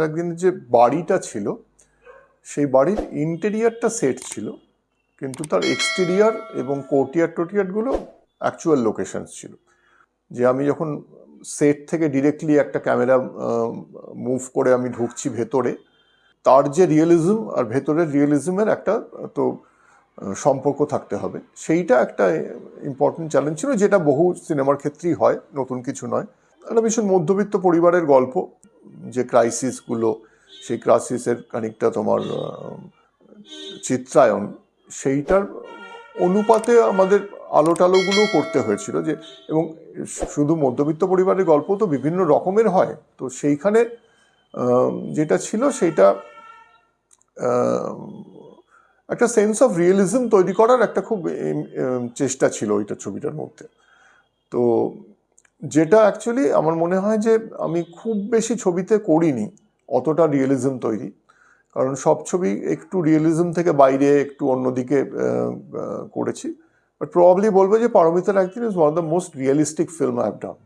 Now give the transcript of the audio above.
একদিনের যে বাড়িটা ছিল সেই বাড়ির ইন্টেরিয়ারটা সেট ছিল, কিন্তু তার এক্সটেরিয়ার এবং কোর্টিয়ার্ডগুলো অ্যাকচুয়াল লোকেশনস ছিল। যে আমি যখন সেট থেকে ডিরেক্টলি একটা ক্যামেরা মুভ করে আমি ঢুকছি ভেতরে, তার যে রিয়েলিজম আর ভেতরের রিয়েলিজমের একটা তো সম্পর্ক থাকতে হবে, সেইটা একটা ইম্পর্টেন্ট চ্যালেঞ্জ ছিল, যেটা বহু সিনেমার ক্ষেত্রেই হয়, নতুন কিছু নয়। একটা ভীষণ মধ্যবিত্ত পরিবারের গল্প, যে ক্রাইসিসগুলো, সেই ক্রাইসিসের খানিকটা তোমার চিত্রায়ন, সেইটার অনুপাতে আমাদের আলোটালোগুলো করতে হয়েছিল। যে এবং শুধু মধ্যবিত্ত পরিবারের গল্প তো বিভিন্ন রকমের হয়, তো সেইখানে যেটা ছিল সেইটা একটা সেন্স অফ রিয়েলিজম তৈরি করার একটা খুব চেষ্টা ছিল ওইটা ছবিটার মধ্যে। তো যেটা অ্যাকচুয়ালি আমার মনে হয় যে আমি খুব বেশি ছবিতে করিনি অতটা রিয়েলিজম তৈরি, কারণ সব ছবি একটু রিয়েলিজম থেকে বাইরে একটু অন্যদিকে করেছি। বাট প্রবাবলি বলবো যে পারমিতার একদিন is one of the most realistic film I have done.